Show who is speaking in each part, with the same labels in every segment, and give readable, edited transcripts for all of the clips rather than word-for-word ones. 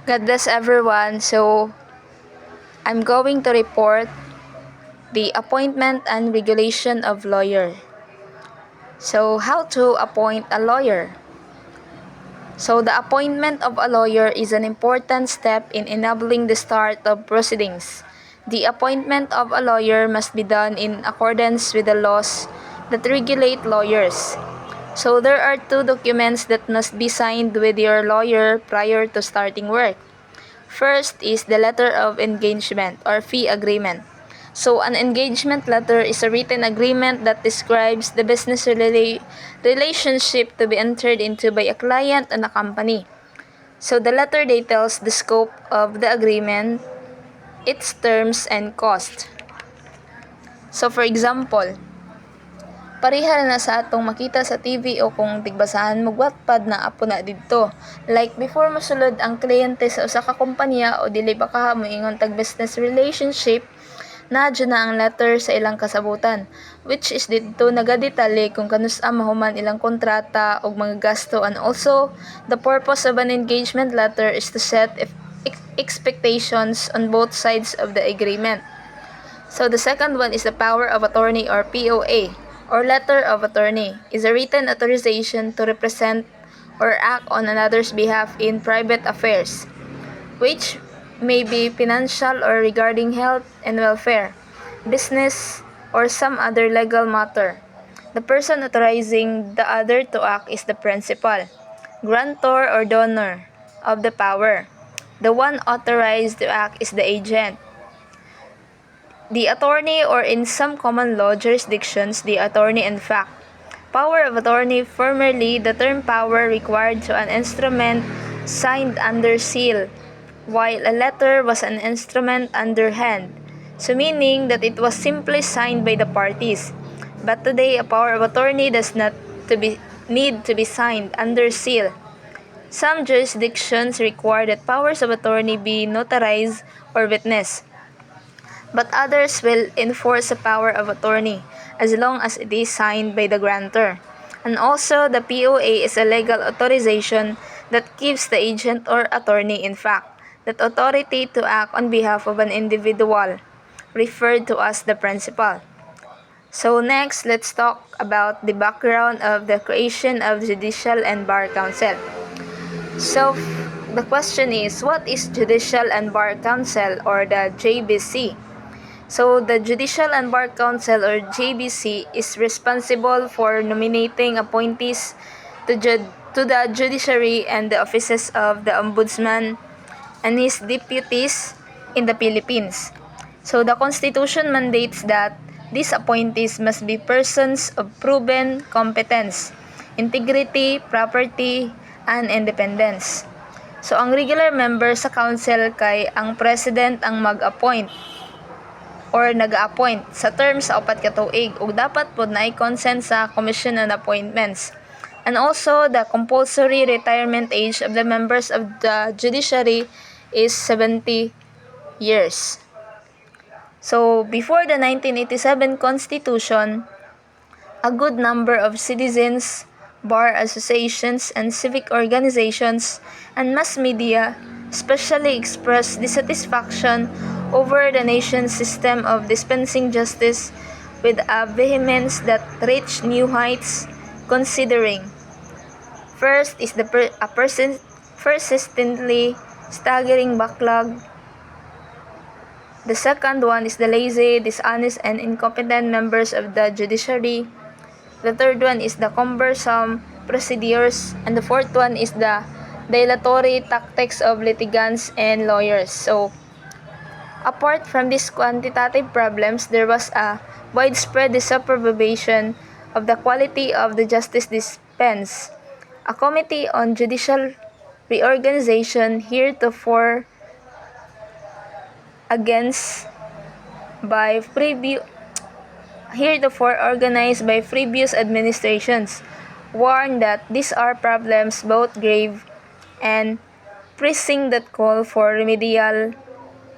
Speaker 1: God bless everyone. So, I'm going to report the appointment and regulation of lawyer. So, how to appoint a lawyer? So, the appointment of a lawyer is an important step in enabling the start of proceedings. The appointment of a lawyer must be done in accordance with the laws that regulate lawyers. So, there are two documents that must be signed with your lawyer prior to starting work. First is the letter of engagement or fee agreement. So, an engagement letter is a written agreement that describes the business relationship to be entered into by a client and a company. So, the letter details the scope of the agreement, its terms, and cost. So, for example, pareha na sa atong makita sa TV o kung tigbasahan mo Wattpad na apo na didto. Like before mosulod ang kliyente sa usa ka kompanya o dili pa ka moingon tag business relationship, nadyo na ang letter sa ilang kasabutan, which is didto nagadetalye kung kanus-a mahuman ilang kontrata og mga gasto, and also the purpose of an engagement letter is to set expectations on both sides of the agreement. So the second one is the power of attorney or POA or letter of attorney is a written authorization to represent or act on another's behalf in private affairs, which may be financial or regarding health and welfare, business, or some other legal matter. The person authorizing the other to act is the principal, grantor or donor of the power. The one authorized to act is the agent, the attorney, or in some common law jurisdictions, the attorney in fact. Power of attorney, formerly the term power required to an instrument signed under seal, while a letter was an instrument under hand, so meaning that it was simply signed by the parties. But today, a power of attorney does not need to be signed under seal. Some jurisdictions require that powers of attorney be notarized or witnessed, but others will enforce a power of attorney as long as it is signed by the grantor. And also, the POA is a legal authorization that gives the agent or attorney in fact that authority to act on behalf of an individual, referred to as the principal. So next, let's talk about the background of the creation of Judicial and Bar Council. So the question is, what is Judicial and Bar Council or the JBC? So, the Judicial and Bar Council or JBC is responsible for nominating appointees to the judiciary and the offices of the Ombudsman and his deputies in the Philippines. So, the Constitution mandates that these appointees must be persons of proven competence, integrity, property, and independence. So, ang regular member sa council kay ang president ang mag-appoint or nag-appoint sa term sa 4 ka tuig ug dapat pod naay consent sa Commission on Appointments. And also, the compulsory retirement age of the members of the judiciary is 70 years. So, before the 1987 Constitution, a good number of citizens, bar associations, and civic organizations and mass media especially expressed dissatisfaction over the nation's system of dispensing justice with a vehemence that reached new heights, considering first is a persistently staggering backlog. The second one is the lazy, dishonest, and incompetent members of the judiciary. The third one is the cumbersome procedures, and the fourth one is the dilatory tactics of litigants and lawyers. So, apart from these quantitative problems, there was a widespread disapprobation of the quality of the justice dispensed. A committee on judicial reorganization heretofore organized by previous administrations warned that these are problems both grave and pressing that call for remedial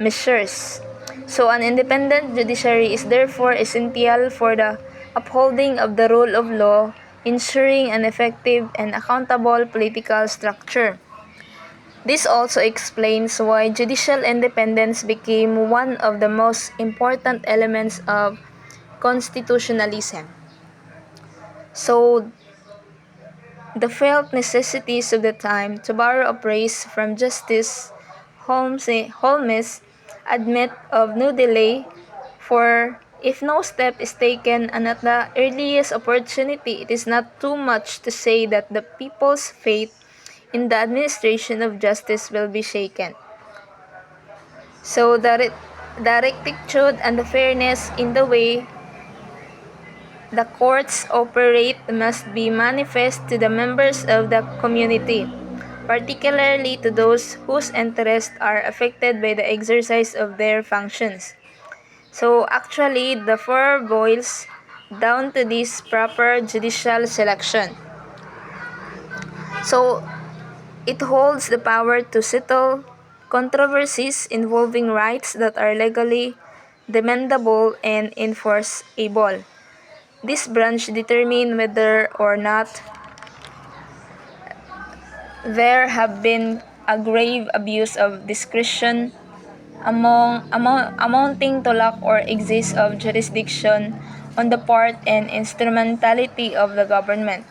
Speaker 1: measures. So an independent judiciary is therefore essential for the upholding of the rule of law, ensuring an effective and accountable political structure. This also explains why judicial independence became one of the most important elements of constitutionalism. So, the felt necessities of the time to borrow a phrase from Justice Holmes admit of no delay, for if no step is taken and at the earliest opportunity, it is not too much to say that the people's faith in the administration of justice will be shaken. So the rectitude and the fairness in the way the courts operate must be manifest to the members of the community, particularly to those whose interests are affected by the exercise of their functions. So actually, the four boils down to this proper judicial selection. So it holds the power to settle controversies involving rights that are legally demandable and enforceable. This branch determines whether or not there have been a grave abuse of discretion amounting to lack or excess of jurisdiction on the part and instrumentality of the government.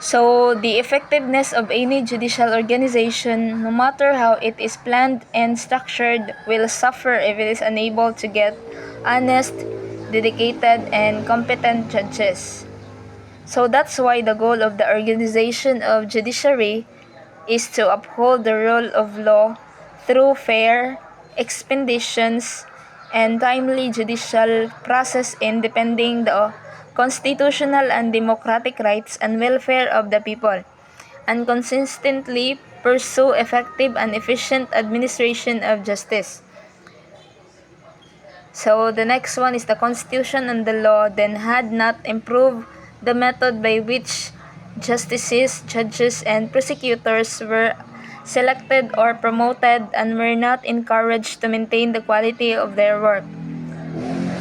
Speaker 1: So, the effectiveness of any judicial organization, no matter how it is planned and structured, will suffer if it is unable to get honest, dedicated, and competent judges. So that's why the goal of the organization of judiciary is to uphold the rule of law through fair, expeditious, and timely judicial process in defending the constitutional and democratic rights and welfare of the people, and consistently pursue effective and efficient administration of justice. So the next one is the Constitution and the law then had not improved the method by which justices, judges, and prosecutors were selected or promoted and were not encouraged to maintain the quality of their work.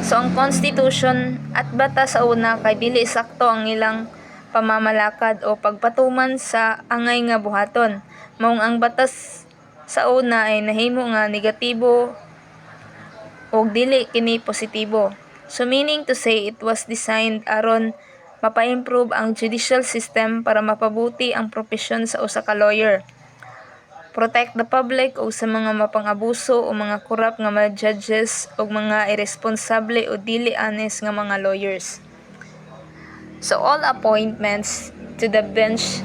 Speaker 1: So ang Constitution at batas sa una kay dili sakto ang ilang pamamalakad o pagpatuman sa angay nga buhaton. Maong ang batas sa una ay nahimo nga negatibo o dili kini positibo. So meaning to say it was designed aron mapa-improve ang judicial system para mapabuti ang propesyon sa usa ka lawyer. Protect the public o sa mga mapang-abuso o mga corrupt nga mga judges o mga irresponsable o dili honest nga mga lawyers. So all appointments to the bench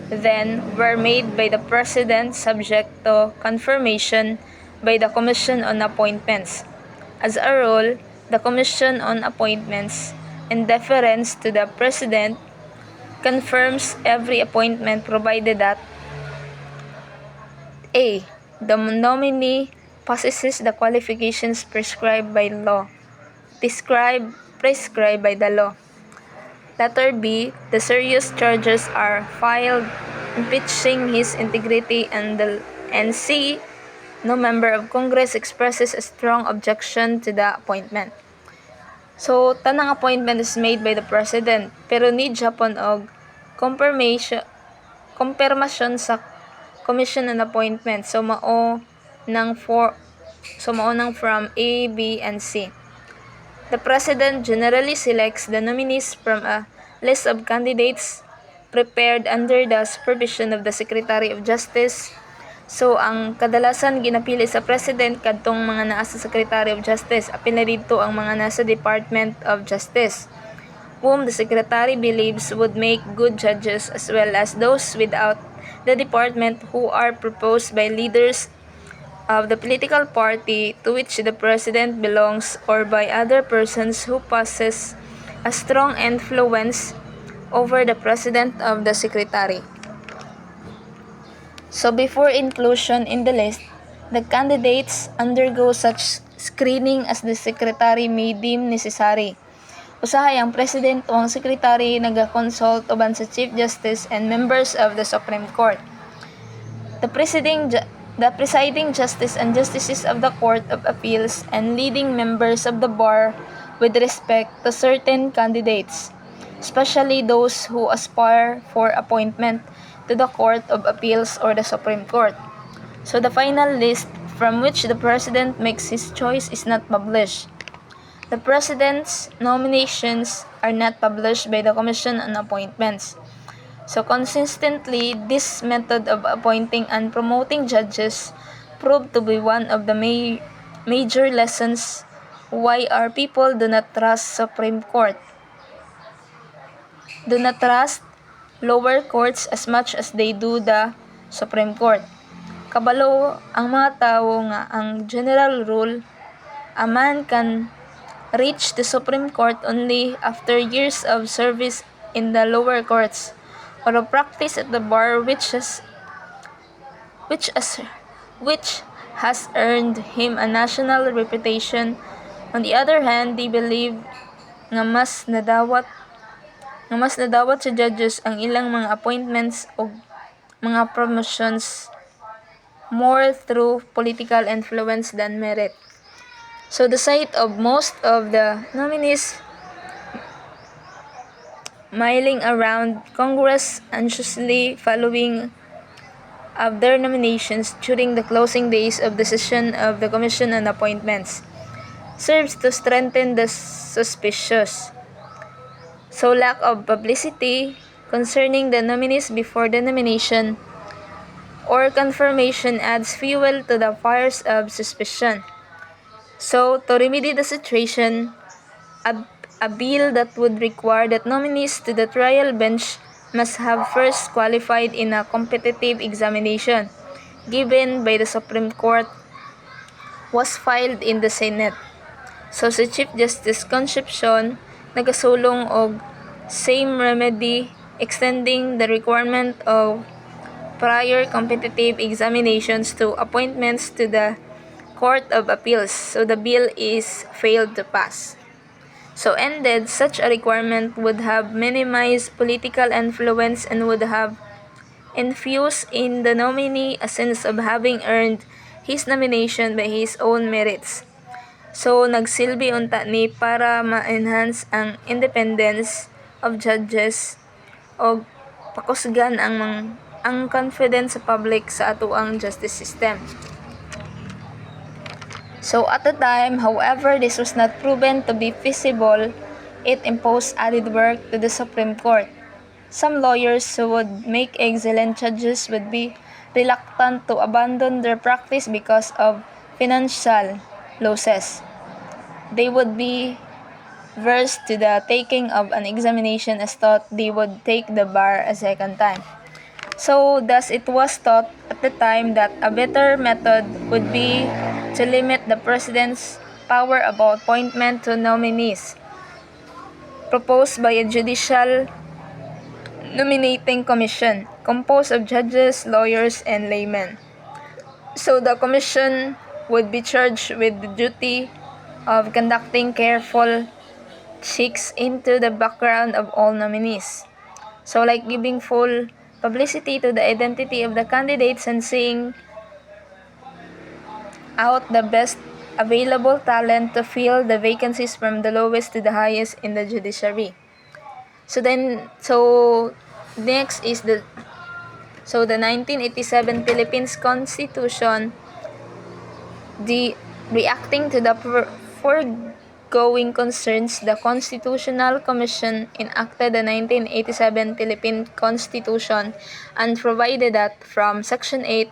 Speaker 1: then were made by the President subject to confirmation by the Commission on Appointments. As a rule, the Commission on Appointments, in deference to the President, confirms every appointment provided that A. The nominee possesses the qualifications prescribed by law. Prescribed by the law. Letter B. The serious charges are filed impeaching his integrity and C. No member of Congress expresses a strong objection to the appointment. So, tanang appointment is made by the President, pero need Japan og confirmation sa Commission on Appointment. So, mao nang from A, B, and C. The President generally selects the nominees from a list of candidates prepared under the supervision of the Secretary of Justice. So, ang kadalasan ginapili sa President kadtong mga naa sa Secretary of Justice. Apil na dito ang mga nasa Department of Justice, whom the Secretary believes would make good judges, as well as those without the department who are proposed by leaders of the political party to which the President belongs or by other persons who possess a strong influence over the President of the Secretary. So before inclusion in the list, the candidates undergo such screening as the Secretary may deem necessary. Usahay ang President o ang Secretary naga-consult uban sa Chief Justice and members of the Supreme Court. The presiding justice and justices of the Court of Appeals and leading members of the bar with respect to certain candidates, especially those who aspire for appointment, to the Court of Appeals or the Supreme Court. So the final list from which the President makes his choice is not published. The President's nominations are not published by the Commission on Appointments. So consistently, this method of appointing and promoting judges proved to be one of the major lessons why our people do not trust Supreme Court. Do not trust lower courts as much as they do the Supreme Court. Kabalo ang mga tao nga ang general rule, a man can reach the Supreme Court only after years of service in the lower courts or of practice at the bar which has earned him a national reputation. On the other hand, they believe nga mas nadawat sa judges ang ilang mga appointments o mga promotions more through political influence than merit. So the sight of most of the nominees milling around Congress anxiously following of their nominations during the closing days of the session of the Commission on Appointments serves to strengthen the suspicious. So lack of publicity concerning the nominees before the nomination or confirmation adds fuel to the fires of suspicion. So to remedy the situation, a bill that would require that nominees to the trial bench must have first qualified in a competitive examination given by the Supreme Court was filed in the Senate. So si Chief Justice Concepcion nagasulong og same remedy extending the requirement of prior competitive examinations to appointments to the Court of Appeals. So the bill is failed to pass. So ended, such a requirement would have minimized political influence and would have infused in the nominee a sense of having earned his nomination by his own merits. So nagsilbi unta ni para ma-enhance ang independence of judges o pakusgan ang confidence sa public sa atoang justice system. So at the time, however, this was not proven to be feasible. It imposed added work to the Supreme Court. Some lawyers who would make excellent judges would be reluctant to abandon their practice because of financial losses. They would be versed to the taking of an examination as thought they would take the bar a second time. So thus it was thought at the time that a better method would be to limit the President's power about appointment to nominees proposed by a judicial nominating commission composed of judges, lawyers, and laymen. So the commission would be charged with the duty of conducting careful checks into the background of all nominees. So like giving full publicity to the identity of the candidates and seeing out the best available talent to fill the vacancies from the lowest to the highest in the judiciary. So next is the 1987 Philippines Constitution. Reacting to the foregoing concerns, the Constitutional Commission enacted the 1987 Philippine Constitution and provided that from Section 8,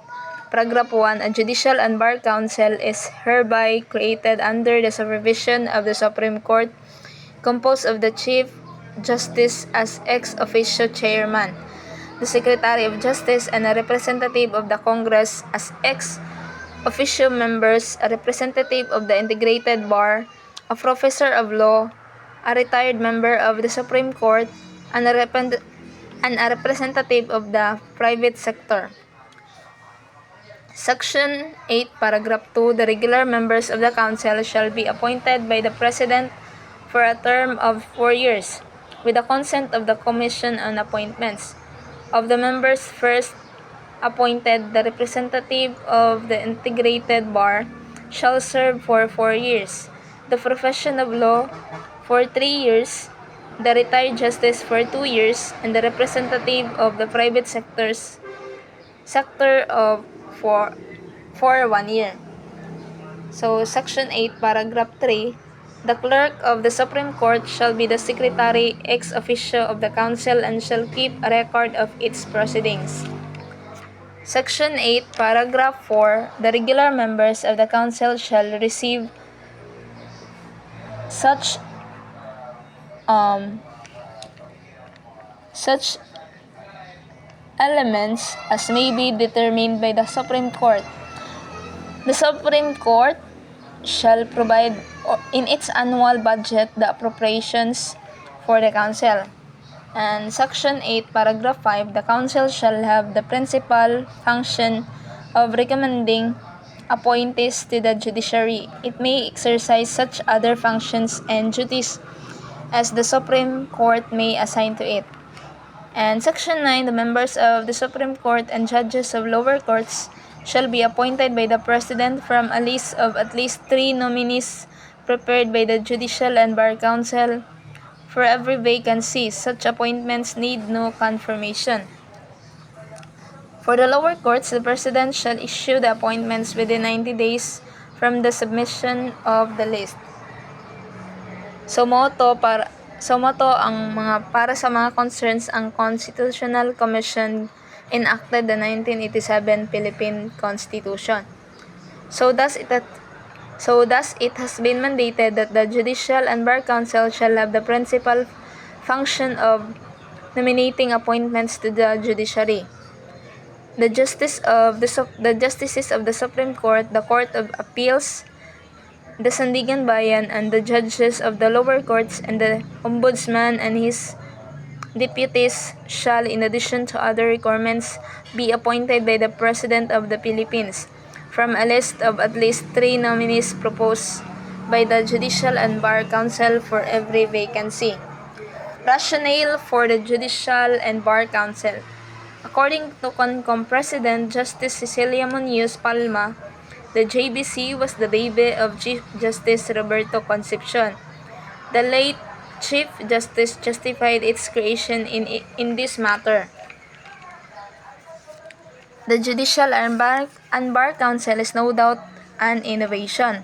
Speaker 1: Paragraph 1, a Judicial and Bar Council is hereby created under the supervision of the Supreme Court, composed of the Chief Justice as ex officio chairman, the Secretary of Justice and a representative of the Congress as ex officio members, a representative of the Integrated Bar, a professor of law, a retired member of the Supreme Court, and a representative of the private sector. Section 8, Paragraph 2, the regular members of the Council shall be appointed by the President for a term of 4 years, with the consent of the Commission on Appointments. Of the members first appointed, the representative of the Integrated Bar shall serve for 4 years, the profession of law for 3 years, the retired justice for 2 years, and the representative of the private sector for 1 year. So, Section 8, Paragraph 3, the clerk of the Supreme Court shall be the secretary ex officio of the council and shall keep a record of its proceedings. Section 8, Paragraph 4, the regular members of the council shall receive such such elements as may be determined by the Supreme Court. The Supreme Court shall provide in its annual budget the appropriations for the council. And Section 8, Paragraph 5, the council shall have the principal function of recommending appointees to the judiciary. It may exercise such other functions and duties as the Supreme Court may assign to it. And Section 9, the members of the Supreme Court and judges of lower courts shall be appointed by the President from a list of at least 3 nominees prepared by the Judicial and Bar Council. For every vacancy, such appointments need no confirmation. For the lower courts, the President shall issue the appointments within 90 days from the submission of the list. So mo ang mga para sa mga concerns ang Constitutional Commission enacted the 1987 Philippine Constitution. So thus it has been mandated that the Judicial and Bar Council shall have the principal function of nominating appointments to the judiciary. The justices of the Supreme Court, the Court of Appeals, the Sandigan Bayan, and the judges of the lower courts, and the Ombudsman and his deputies shall, in addition to other requirements, be appointed by the President of the Philippines from a list of at least 3 nominees proposed by the Judicial and Bar Council for every vacancy. Rationale for the Judicial and Bar Council. According to CONCOM President Justice Cecilia Muñoz Palma, the JBC was the baby of Chief Justice Roberto Concepcion. The late Chief Justice justified its creation in this matter. The Judicial and Bar Council is no doubt an innovation,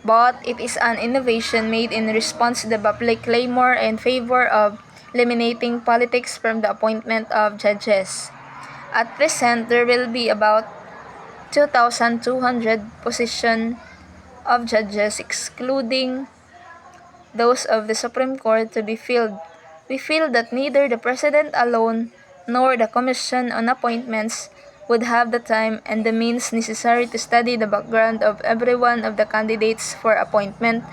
Speaker 1: but it is an innovation made in response to the public clamor in favor of eliminating politics from the appointment of judges. At present, there will be about 2,200 positions of judges, excluding those of the Supreme Court, to be filled. We feel that neither the President alone nor the Commission on Appointments would have the time and the means necessary to study the background of every one of the candidates for appointment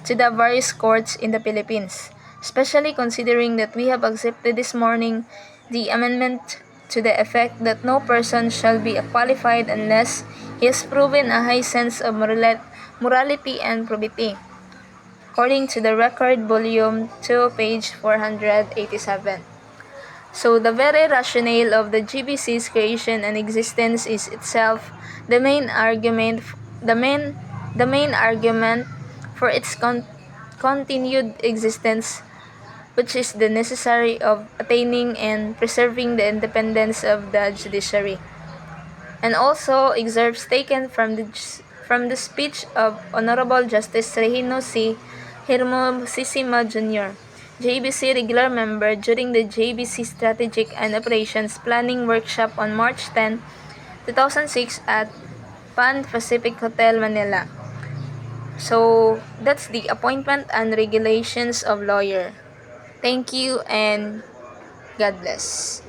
Speaker 1: to the various courts in the Philippines, especially considering that we have accepted this morning the amendment to the effect that no person shall be qualified unless he has proven a high sense of morality and probity, according to the Record Volume 2, page 487. So the very rationale of the GBC's creation and existence is itself the main argument for its continued existence, which is the necessary of attaining and preserving the independence of the judiciary. And also excerpts taken from the speech of Honorable Justice Regino C. Hermosissima Jr., JBC regular member, during the JBC Strategic and Operations Planning Workshop on March 10, 2006 at Pan Pacific Hotel, Manila. So, that's the appointment and regulations of lawyer. Thank you and God bless.